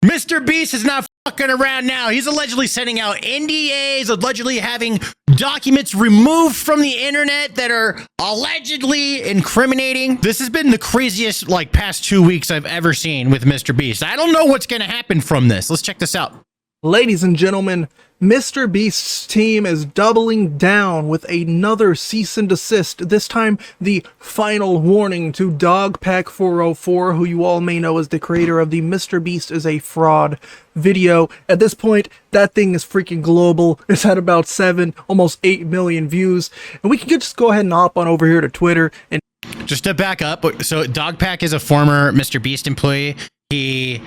Mr. Beast is not fucking around now. He's allegedly sending out NDAs, allegedly having documents removed from the internet that are allegedly incriminating. This has been the craziest past 2 weeks I've ever seen with Mr. Beast. I don't know what's going to happen from this. Let's check this out. Ladies and gentlemen, Mr. Beast's team is doubling down with another cease and desist, this time the final warning to Dogpack 404, who you all may know as the creator of the Mr. Beast is a fraud video. At this point, that thing is freaking global. It's had about 7, almost 8 million views. And we can just go ahead and hop on over here to Twitter. And just to back up, so Dogpack is a former Mr. Beast employee. He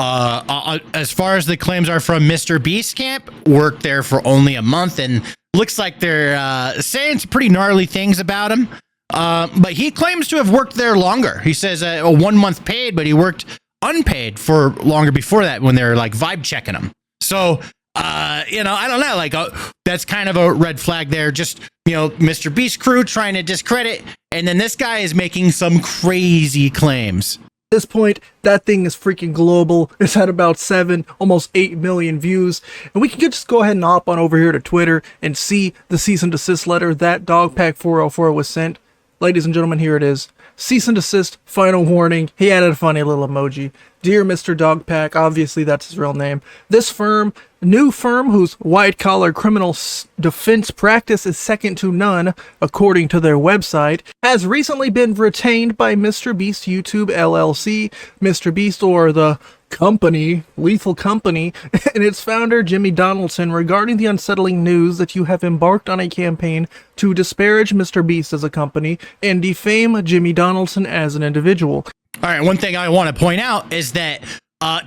as far as the claims are from Mr. Beast camp, worked there for only a month, and looks like they're saying some pretty gnarly things about him. But he claims to have worked there longer. He says 1 month paid, but he worked unpaid for longer before that when they're vibe checking him. So, I don't know, that's kind of a red flag there. Just, Mr. Beast crew trying to discredit, and then this guy is making some crazy claims. At this point, that thing is freaking global. It's had about 7, almost 8 million views. And we can just go ahead and hop on over here to Twitter and see the cease and desist letter that Dogpack 404 was sent. Ladies and gentlemen, here it is. Cease and desist, final warning. He added a funny little emoji. Dear Mr. Dogpack, obviously that's his real name. This firm, new firm whose white-collar criminal defense practice is second to none, according to their website, has recently been retained by Mr. Beast YouTube LLC, Mr. Beast, or the company, Lethal Company, and its founder, Jimmy Donaldson, regarding the unsettling news that you have embarked on a campaign to disparage Mr. Beast as a company and defame Jimmy Donaldson as an individual. All right, one thing I want to point out is that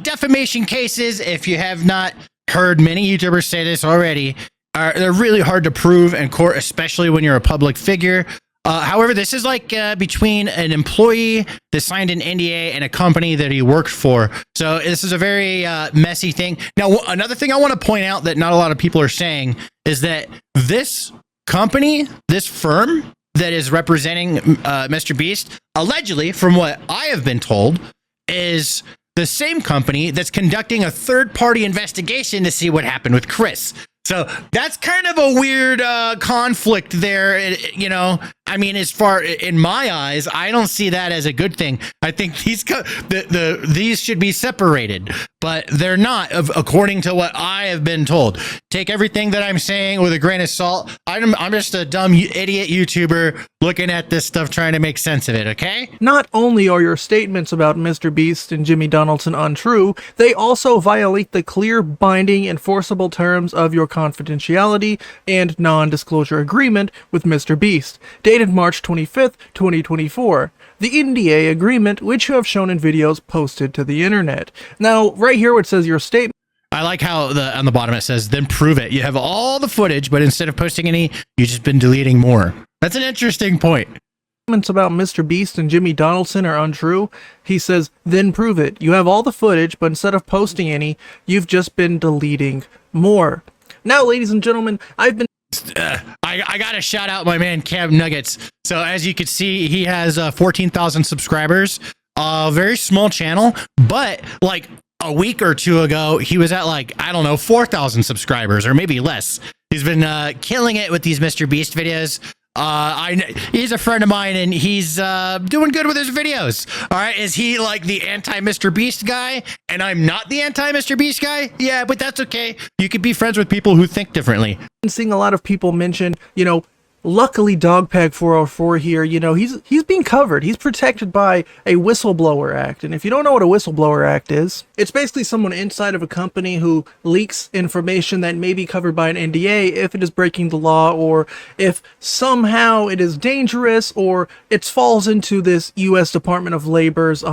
defamation cases, if you have not heard many YouTubers say this already, they're really hard to prove in court, especially when you're a public figure. However, this is between an employee that signed an NDA and a company that he worked for. So this is a very messy thing. Now, another thing I want to point out that not a lot of people are saying is that this company, this firm that is representing Mr. Beast, allegedly, from what I have been told, is the same company that's conducting a third-party investigation to see what happened with Chris. So that's kind of a weird conflict there, as far in my eyes, I don't see that as a good thing. I think these should be separated, but they're not, according to what I have been told. Take everything that I'm saying with a grain of salt. I'm just a dumb idiot YouTuber looking at this stuff trying to make sense of it, okay? Not only are your statements about Mr. Beast and Jimmy Donaldson untrue, they also violate the clear, binding, enforceable terms of your confidentiality and non-disclosure agreement with Mr. Beast, dated March 25th, 2024. The NDA agreement, which you have shown in videos posted to the internet. Now, right here where it says your statement, I like how on the bottom it says, then prove it. You have all the footage, but instead of posting any, you've just been deleting more. That's an interesting point. Statements about Mr. Beast and Jimmy Donaldson are untrue. He says, then prove it. You have all the footage, but instead of posting any, you've just been deleting more. Now, ladies and gentlemen, I've been... I gotta shout out my man Cam Nuggets. So as you can see, he has 14,000 subscribers. Very small channel, but a week or two ago, he was at 4,000 subscribers or maybe less. He's been killing it with these Mr. Beast videos. He's a friend of mine and he's doing good with his videos. All right, is he the anti-Mr. Beast guy and I'm not the anti-Mr. Beast guy? Yeah, but that's okay. You could be friends with people who think differently. Seeing a lot of people mention, luckily Dogpack 404 here, he's being covered. He's protected by a whistleblower act. And if you don't know what a whistleblower act is, it's basically someone inside of a company who leaks information that may be covered by an NDA if it is breaking the law, or if somehow it is dangerous, or it falls into this U.S. Department of Labor's,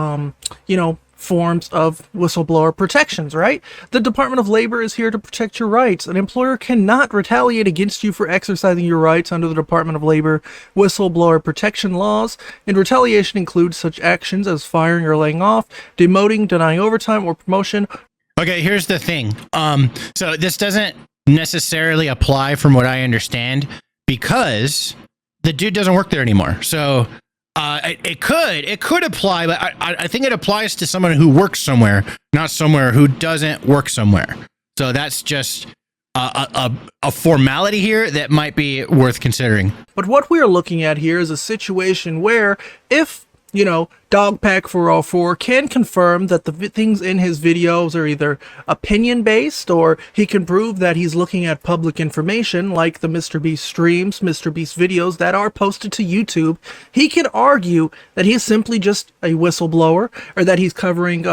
forms of whistleblower protections, right? The Department of Labor is here to protect your rights. An employer cannot retaliate against you for exercising your rights under the Department of Labor whistleblower protection laws, and retaliation includes such actions as firing or laying off, demoting, denying overtime or promotion. Okay, here's the thing. So this doesn't necessarily apply from what I understand because the dude doesn't work there anymore. So It could apply, but I think it applies to someone who works somewhere, not somewhere who doesn't work somewhere. So that's just a formality here that might be worth considering. But what we're looking at here is a situation where if, you know, Dogpack 404 can confirm that the things in his videos are either opinion-based, or he can prove that he's looking at public information like the MrBeast streams, MrBeast videos that are posted to YouTube, he can argue that he's simply just a whistleblower, or that he's covering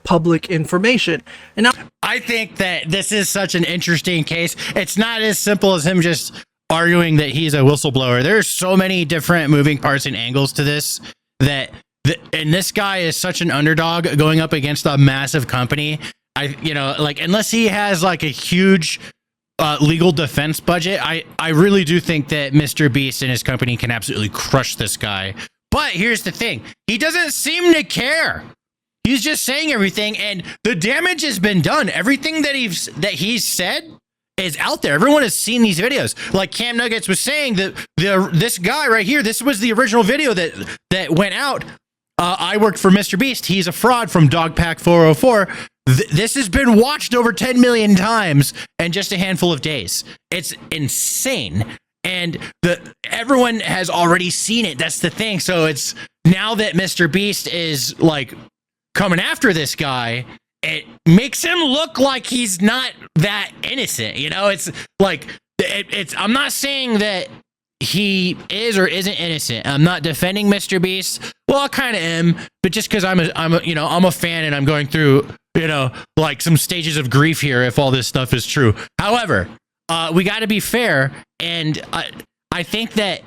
public information. And now, I think that this is such an interesting case. It's not as simple as him just arguing that he's a whistleblower. There's so many different moving parts and angles to this and this guy is such an underdog going up against a massive company. Unless he has like a huge legal defense budget, I really do think that MrBeast and his company can absolutely crush this guy. But here's the thing. He doesn't seem to care. He's just saying everything, and the damage has been done. Everything that he's said is out there. Everyone has seen these videos. Like Cam Nuggets was saying, that this guy right here, this was the original video that went out. I worked for MrBeast. He's a fraud from Dogpack 404. This has been watched over 10 million times in just a handful of days. It's insane. And everyone has already seen it. That's the thing. So it's now that MrBeast is like coming after this guy, it makes him look like he's not that innocent. You know, it's like, I'm not saying that he is or isn't innocent. I'm not defending MrBeast. Well, I kind of am, but just because I'm a fan and I'm going through, like some stages of grief here if all this stuff is true. However, we got to be fair, and I think that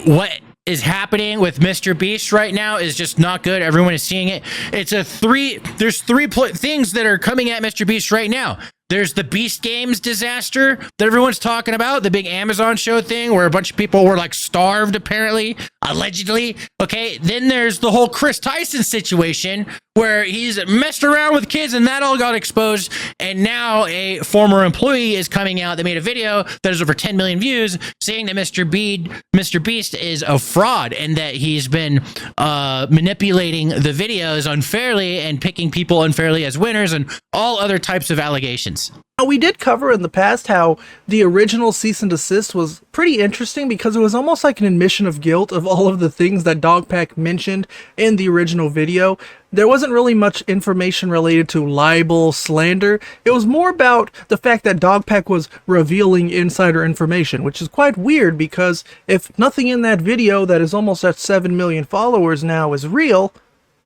what is happening with MrBeast right now is just not good. Everyone is seeing it. There's three things that are coming at MrBeast right now. There's the Beast Games disaster that everyone's talking about, the big Amazon show thing where a bunch of people were like starved, apparently, allegedly. Okay, then there's the whole Chris Tyson situation where he's messed around with kids and that all got exposed. And now a former employee is coming out that made a video that has over 10 million views saying that MrBeast is a fraud and that he's been manipulating the videos unfairly and picking people unfairly as winners and all other types of allegations. Now, we did cover in the past how the original cease and desist was pretty interesting because it was almost like an admission of guilt of all of the things that Dogpack mentioned in the original video. There wasn't really much information related to libel, slander. It was more about the fact that Dogpack was revealing insider information, which is quite weird because if nothing in that video that is almost at 7 million followers now is real,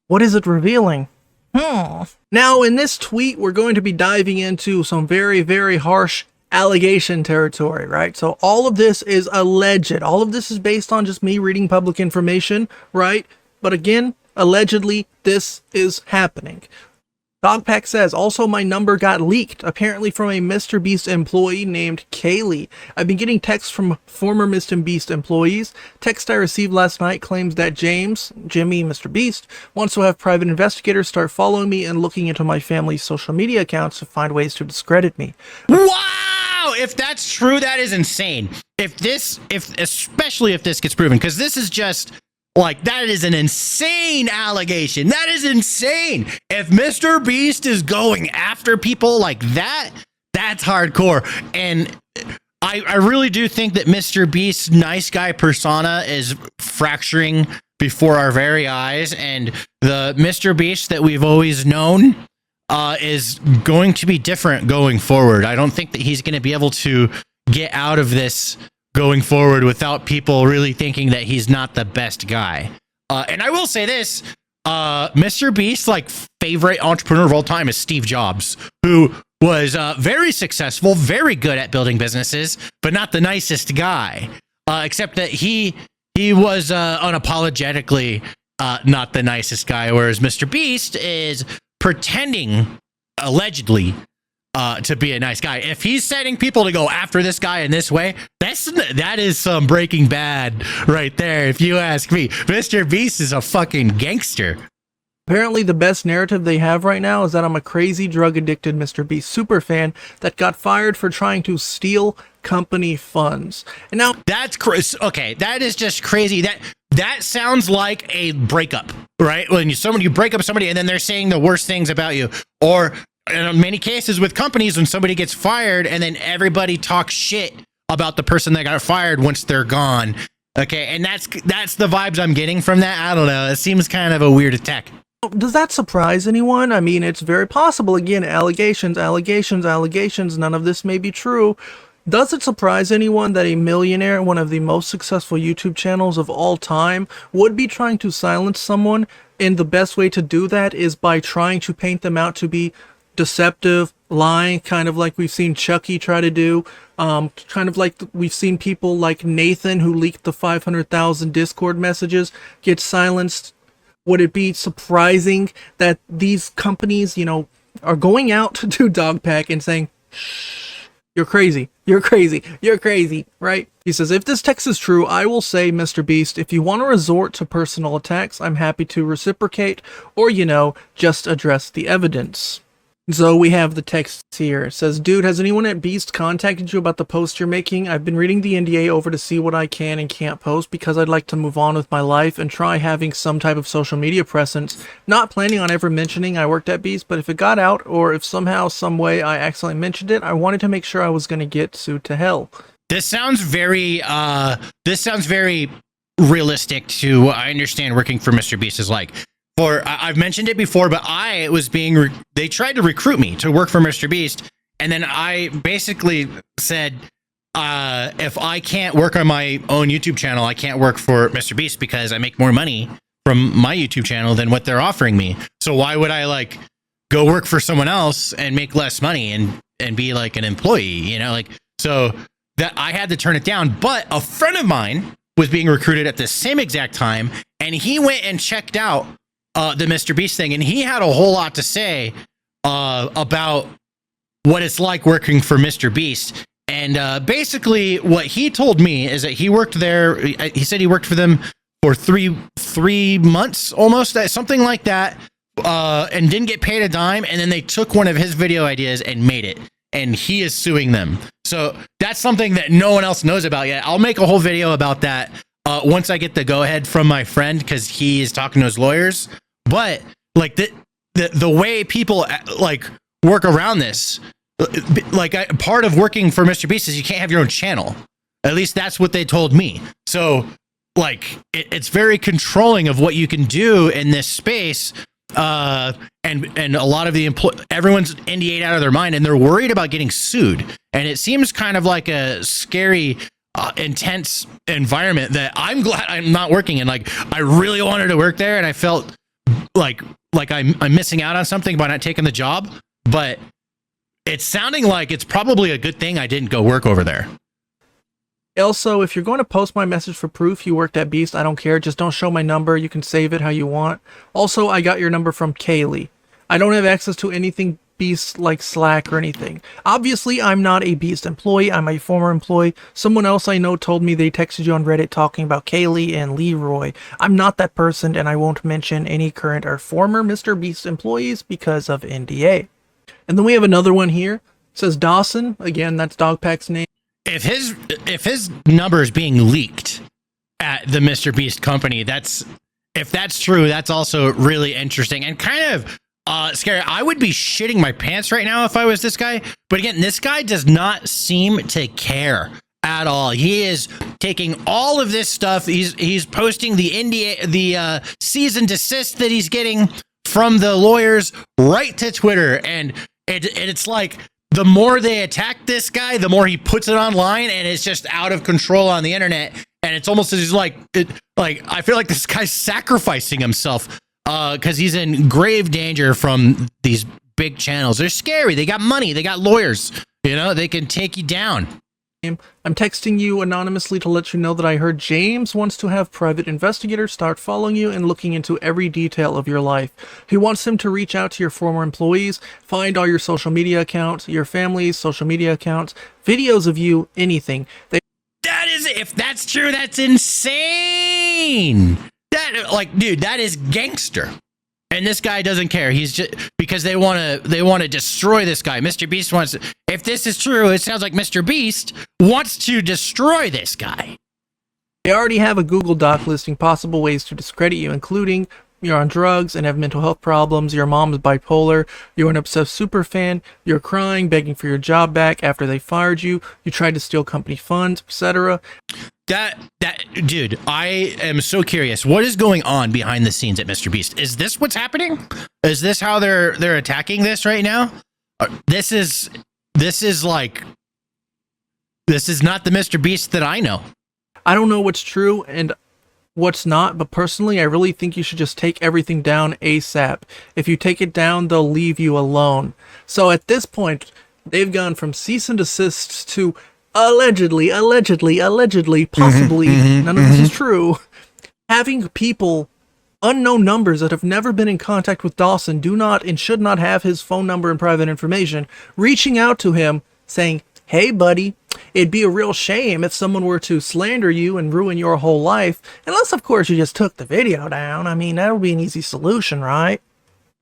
what is it revealing? Now, in this tweet, we're going to be diving into some very, very harsh allegation territory, right? So all of this is alleged. All of this is based on just me reading public information, right? But again, allegedly, this is happening. Dogpack says, also my number got leaked, apparently from a MrBeast employee named Kaylee. I've been getting texts from former MrBeast employees. Text I received last night claims that Jimmy, MrBeast, wants to have private investigators start following me and looking into my family's social media accounts to find ways to discredit me. Wow! If that's true, that is insane. Especially if this gets proven, because this is just... like, that is an insane allegation. That is insane. If MrBeast is going after people like that, that's hardcore. And I really do think that MrBeast's nice guy persona is fracturing before our very eyes. And the MrBeast that we've always known is going to be different going forward. I don't think that he's going to be able to get out of this going forward without people really thinking that he's not the best guy. And I will say this, MrBeast's like favorite entrepreneur of all time is Steve Jobs, who was very successful, very good at building businesses, but not the nicest guy. Except that he was unapologetically not the nicest guy, whereas MrBeast is pretending, allegedly, to be a nice guy. If he's setting people to go after this guy in this way, that is some Breaking Bad right there, if you ask me. MrBeast is a fucking gangster. Apparently the best narrative they have right now is that I'm a crazy drug-addicted MrBeast superfan that got fired for trying to steal company funds. And now that's crazy. Okay, that is just crazy. that sounds like a breakup, right? When you break up with somebody and then they're saying the worst things about you, or in many cases with companies when somebody gets fired and then everybody talks shit about the person that got fired once they're gone. Okay, and that's the vibes I'm getting from that. I don't know. It seems kind of a weird attack. Does that surprise anyone? I mean, it's very possible. Again, allegations. None of this may be true. Does it surprise anyone that a millionaire, one of the most successful YouTube channels of all time, would be trying to silence someone? And the best way to do that is by trying to paint them out to be deceptive, lying, kind of like we've seen Chucky try to do, kind of like we've seen people like Nathan, who leaked the 500,000 Discord messages, get silenced. Would it be surprising that these companies, you know, are going out to dogpack and saying, you're crazy, right? He says, if this text is true, I will say, MrBeast, if you want to resort to personal attacks, I'm happy to reciprocate, or, you know, just address the evidence. So we have the text here. It says, dude, has anyone at Beast contacted you about the post you're making? I've been reading the NDA over to see what I can and can't post because I'd like to move on with my life and try having some type of social media presence. Not planning on ever mentioning I worked at Beast, but if it got out or if somehow, some way I accidentally mentioned it, I wanted to make sure I was going to get sued to hell. This sounds very realistic to what I understand working for MrBeast is like. I've mentioned it before, but they tried to recruit me to work for MrBeast, and then I basically said, if I can't work on my own YouTube channel, I can't work for MrBeast because I make more money from my YouTube channel than what they're offering me. So why would I like go work for someone else and make less money and be like an employee, you know? Like, so that I had to turn it down. But a friend of mine was being recruited at the same exact time, and he went and checked out the MrBeast thing, and he had a whole lot to say about what it's like working for MrBeast. And basically what he told me is that he worked there. He said he worked for them for three months, almost, something like that, and didn't get paid a dime. And then they took one of his video ideas and made it, and he is suing them. So that's something that no one else knows about yet. I'll make a whole video about that once I get the go ahead from my friend, because he is talking to his lawyers. But like the way people like work around this, like part of working for MrBeast is you can't have your own channel. At least that's what they told me. So like it's very controlling of what you can do in this space. And a lot of everyone's NDA'd out of their mind, and they're worried about getting sued. And it seems kind of like a scary, intense environment that I'm glad I'm not working in. Like, I really wanted to work there, and I felt like I'm missing out on something by not taking the job. But it's sounding like it's probably a good thing I didn't go work over there. Also, if you're going to post my message for proof you worked at Beast, I don't care. Just don't show my number. You can save it how you want. Also, I got your number from Kaylee. I don't have access to anything Beast like Slack or anything. Obviously, I'm not a Beast employee. I'm a former employee. Someone else I know told me they texted you on Reddit talking about Kaylee and Leroy. I'm not that person, and I won't mention any current or former MrBeast employees because of NDA. And then we have another one here. It says Dawson. Again, that's Dogpack's name. If his number is being leaked at the MrBeast company, if that's true, that's also really interesting and kind of scary. I would be shitting my pants right now if I was this guy. But again, this guy does not seem to care at all. He is taking all of this stuff. He's posting the NDA, the cease and desist that he's getting from the lawyers right to Twitter, and it's like, the more they attack this guy, the more he puts it online, and it's just out of control on the internet. And it's almost as like I feel like this guy's sacrificing himself because he's in grave danger from these big channels. They're scary. They got money. They got lawyers. You know, they can take you down. I'm texting you anonymously to let you know that I heard James wants to have private investigators start following you and looking into every detail of your life. He wants them to reach out to your former employees, find all your social media accounts, your family's social media accounts, videos of you, anything. That is, if that's true, that's insane. Dude, that is gangster. And this guy doesn't care. He's just because they want to destroy this guy. MrBeast wants. If this is true, it sounds like MrBeast wants to destroy this guy. They already have a Google Doc listing possible ways to discredit you, including you're on drugs and have mental health problems, your mom is bipolar, you're an obsessed superfan, you're crying, begging for your job back after they fired you, you tried to steal company funds, etc. Dude, I am so curious. What is going on behind the scenes at MrBeast? Is this what's happening? Is this how they're attacking this right now? This is not the MrBeast that I know. I don't know what's true and what's not, but personally, I really think you should just take everything down ASAP. If you take it down, they'll leave you alone. So at this point, they've gone from cease and desist to allegedly, possibly, none of this is true, having people, unknown numbers that have never been in contact with Dawson, do not and should not have his phone number and private information, reaching out to him saying, hey buddy, it'd be a real shame if someone were to slander you and ruin your whole life, unless of course you just took the video down. I mean, that would be an easy solution, right?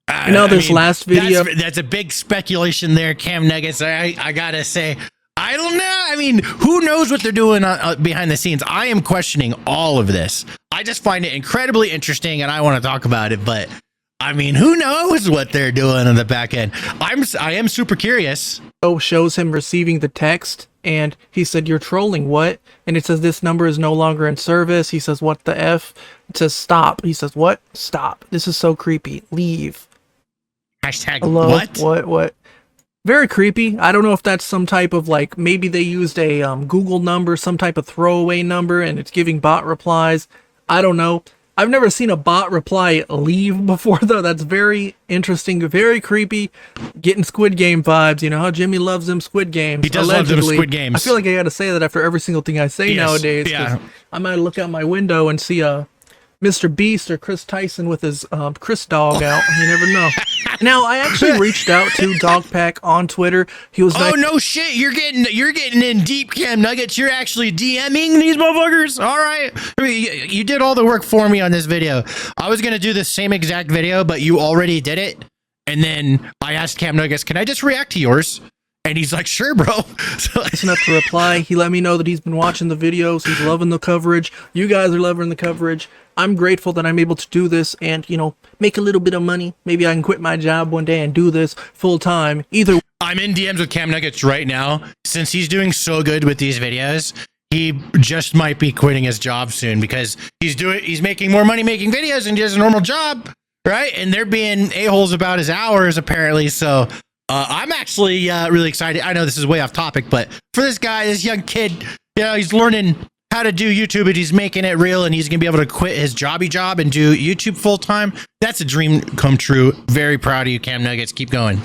Last video, that's a big speculation there, Cam Nuggets. I gotta say, I don't know. I mean, who knows what they're doing behind the scenes? I am questioning all of this. I just find it incredibly interesting, and I want to talk about it. But I mean, who knows what they're doing on the back end? I am super curious. Shows him receiving the text, and he said, "You're trolling, what?" And it says, "This number is no longer in service." He says, "What the F?" It says, "Stop." He says, "What? Stop. This is so creepy. Leave." Hashtag hello? What? Very creepy. I don't know if that's some type of, like, maybe they used a Google number, some type of throwaway number, and it's giving bot replies. I don't know. I've never seen a bot reply leave before, though. That's very interesting, very creepy. Getting Squid Game vibes. You know how Jimmy loves them Squid Games. He does allegedly love them Squid Games. I feel like I gotta say that after every single thing I say nowadays. Yeah. I might look out my window and see Mr. Beast or Chris Tyson with his Chris dog out. You never know. Now, I actually reached out to Dogpack on Twitter. He was like, "Oh no shit, you're getting in deep, Cam Nuggets. You're actually DMing these motherfuckers. All right, I mean, you did all the work for me on this video. I was gonna do the same exact video, but you already did it. And then I asked Cam Nuggets, can I just react to yours? And he's like, sure, bro. So nice enough to reply. He let me know that he's been watching the videos. He's loving the coverage. You guys are loving the coverage. I'm grateful that I'm able to do this and, you know, make a little bit of money. Maybe I can quit my job one day and do this full time. Either way. I'm in DMs with Cam Nuggets right now. Since he's doing so good with these videos, he just might be quitting his job soon because he's making more money making videos and he has a normal job, right? And they're being a-holes about his hours apparently. So I'm actually really excited. I know this is way off topic, but for this guy, this young kid, you know, he's learning how to do YouTube and he's making it real and he's going to be able to quit his job and do YouTube full time. That's a dream come true. Very proud of you, Cam Nuggets. Keep going.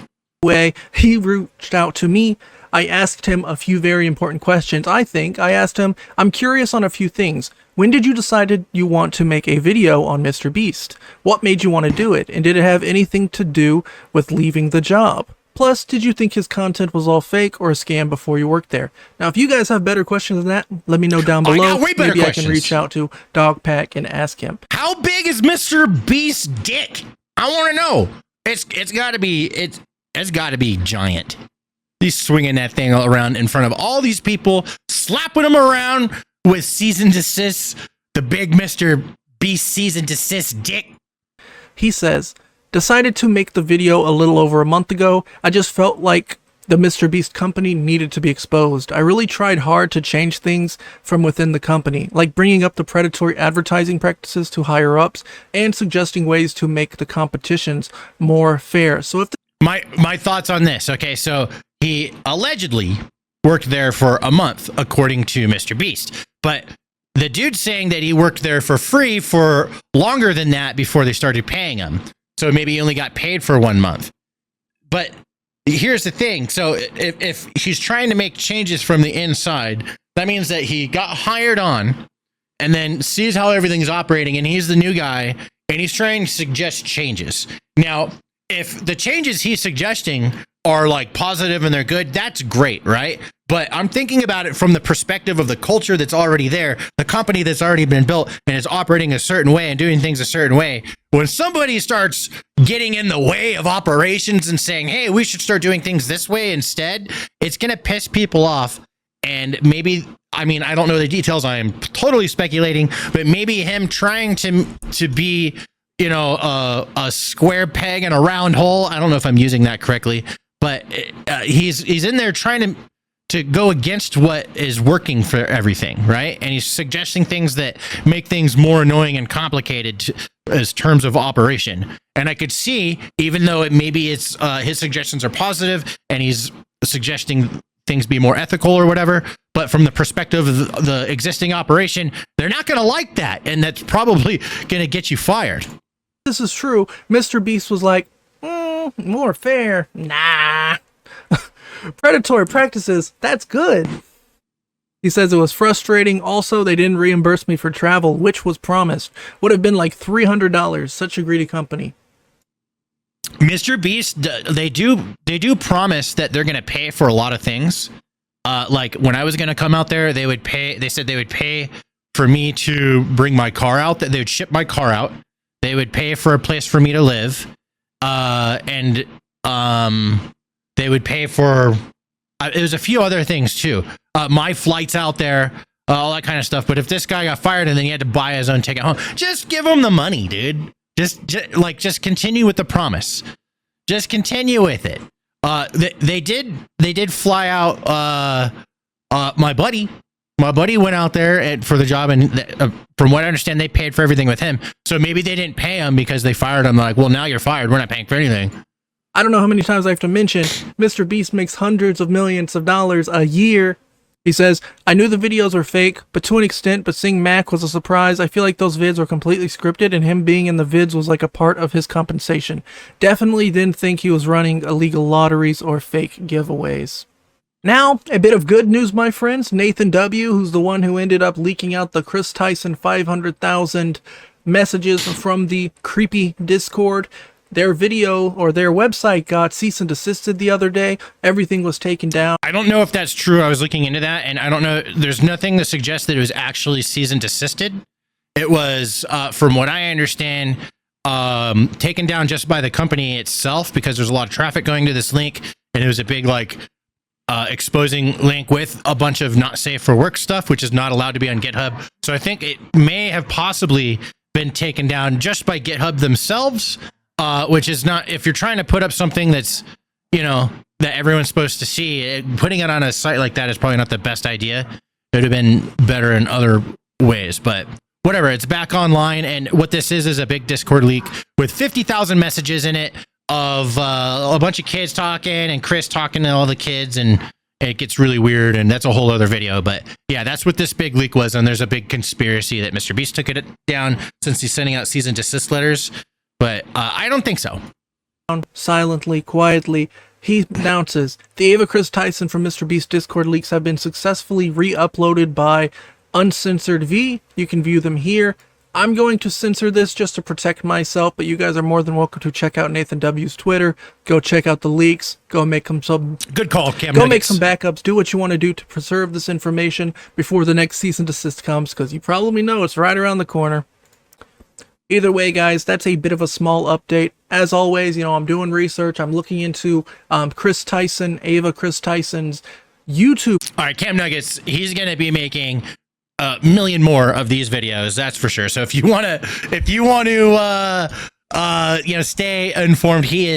He reached out to me. I asked him a few very important questions. I asked him, I'm curious on a few things. When did you decide you want to make a video on MrBeast? What made you want to do it? And did it have anything to do with leaving the job? Plus, did you think his content was all fake or a scam before you worked there? Now, if you guys have better questions than that, let me know down below. Maybe I can reach out to Dogpack and ask him. How big is MrBeast's dick? I want to know. It's got to be giant. He's swinging that thing around in front of all these people, slapping them around with cease and desist, the big MrBeast cease and desist dick. He says, decided to make the video a little over a month ago. I just felt like the MrBeast company needed to be exposed. I really tried hard to change things from within the company, like bringing up the predatory advertising practices to higher ups and suggesting ways to make the competitions more fair. So if my thoughts on this, okay, so he allegedly worked there for a month, according to MrBeast, but the dude's saying that he worked there for free for longer than that before they started paying him. So maybe he only got paid for 1 month. But here's the thing. So if he's trying to make changes from the inside, that means that he got hired on and then sees how everything's operating and he's the new guy and he's trying to suggest changes. Now, if the changes he's suggesting are like positive and they're good, that's great, right? But I'm thinking about it from the perspective of the culture that's already there, the company that's already been built and is operating a certain way and doing things a certain way. When somebody starts getting in the way of operations and saying, hey, we should start doing things this way instead, it's going to piss people off. And maybe I mean, I don't know the details. I am totally speculating, but maybe him trying to be, you know, a square peg in a round hole. I don't know if I'm using that correctly, but he's in there trying to go against what is working for everything, right? And he's suggesting things that make things more annoying and complicated as terms of operation. And I could see, even though it's his suggestions are positive and he's suggesting things be more ethical or whatever, but from the perspective of the existing operation, they're not going to like that, and that's probably going to get you fired. This is true. MrBeast was like, more fair. Nah. Predatory practices, that's good. He says it was frustrating. Also, they didn't reimburse me for travel, which was promised. Would have been like $300. Such a greedy company. MrBeast, they do promise that they're going to pay for a lot of things. Like when I was going to come out there, they said they would pay for me to bring my car out, that they would ship my car out. They would pay for a place for me to live. And they would pay for, it was a few other things too. My flights out there, all that kind of stuff. But if this guy got fired and then he had to buy his own ticket home, just give him the money, dude. Just continue with the promise. Just continue with it. They did fly out. My buddy went out there for the job, and from what I understand, they paid for everything with him. So maybe they didn't pay him because they fired him. Like, well, now you're fired. We're not paying for anything. I don't know how many times I have to mention, MrBeast makes hundreds of millions of dollars a year. He says, I knew the videos were fake, but to an extent, but seeing Mac was a surprise. I feel like those vids were completely scripted, and him being in the vids was like a part of his compensation. Definitely didn't think he was running illegal lotteries or fake giveaways. Now, a bit of good news, my friends. Nathan W., who's the one who ended up leaking out the Chris Tyson 500,000 messages from the creepy Discord, their video or their website got cease and desisted the other day. Everything was taken down. I don't know if that's true. I was looking into that, and I don't know. There's nothing to suggest that it was actually cease and desisted. It was, from what I understand, taken down just by the company itself because there's a lot of traffic going to this link, and it was a big exposing link with a bunch of not safe for work stuff, which is not allowed to be on GitHub. So I think it may have possibly been taken down just by GitHub themselves. Which is not, if you're trying to put up something that's, that everyone's supposed to see, putting it on a site like that is probably not the best idea. It would have been better in other ways, but whatever. It's back online, and what this is a big Discord leak with 50,000 messages in it of a bunch of kids talking and Chris talking to all the kids, and it gets really weird, and that's a whole other video. But yeah, that's what this big leak was, and there's a big conspiracy that MrBeast took it down since he's sending out cease and desist letters. But I don't think so. Silently, quietly, he announces the Ava Chris Tyson from MrBeast Discord leaks have been successfully re-uploaded by Uncensored V. You can view them here. I'm going to censor this just to protect myself, but you guys are more than welcome to check out Nathan W's Twitter. Go check out the leaks. Go make some good call, Cam. Go make some backups. Do what you want to do to preserve this information before the next cease and desist comes, because you probably know it's right around the corner. Either way, guys, that's a bit of a small update. As always, I'm doing research. I'm looking into Chris Tyson, Ava Chris Tyson's YouTube. All right, Cam Nuggets, he's going to be making a million more of these videos, that's for sure. So if you want to stay informed, he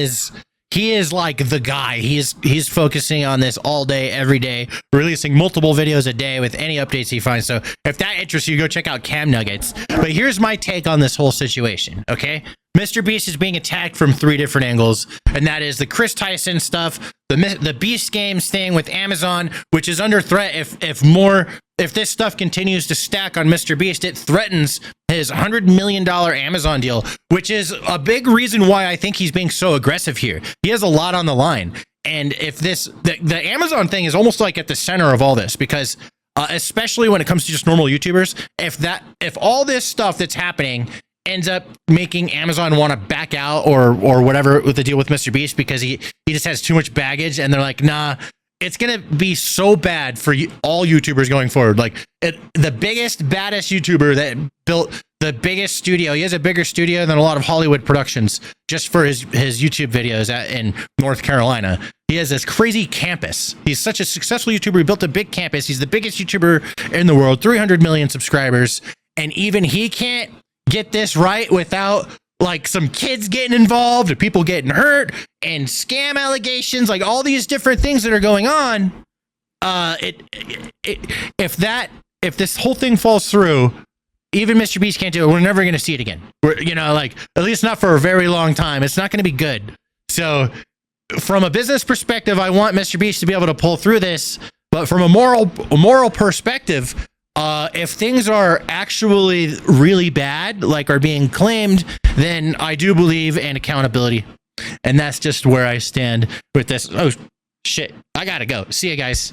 is like the guy. He's focusing on this all day, every day, releasing multiple videos a day with any updates he finds. So if that interests you, go check out Cam Nuggets. But here's my take on this whole situation, okay? MrBeast is being attacked from 3 different angles, and that is the Chris Tyson stuff, the Beast Games thing with Amazon, which is under threat. If this stuff continues to stack on MrBeast, it threatens his $100 million Amazon deal, which is a big reason why I think he's being so aggressive here. He has a lot on the line. And if the Amazon thing is almost like at the center of all this, because especially when it comes to just normal YouTubers, if all this stuff that's happening ends up making Amazon want to back out or whatever with the deal with MrBeast because he just has too much baggage, and they're like, nah, it's going to be so bad for all YouTubers going forward. Like the biggest, baddest YouTuber that built the biggest studio. He has a bigger studio than a lot of Hollywood productions just for his YouTube videos in North Carolina. He has this crazy campus. He's such a successful YouTuber. He built a big campus. He's the biggest YouTuber in the world, 300 million subscribers. And even he can't get this right without like some kids getting involved or people getting hurt and scam allegations, like all these different things that are going on. If this whole thing falls through, even MrBeast can't do it. We're never going to see it again. We're, like, at least not for a very long time. It's not going to be good. So from a business perspective, I want MrBeast to be able to pull through this. But from a moral perspective, if things are actually really bad, like are being claimed, then I do believe in accountability. And that's just where I stand with this. Oh, shit. I got to go. See you guys.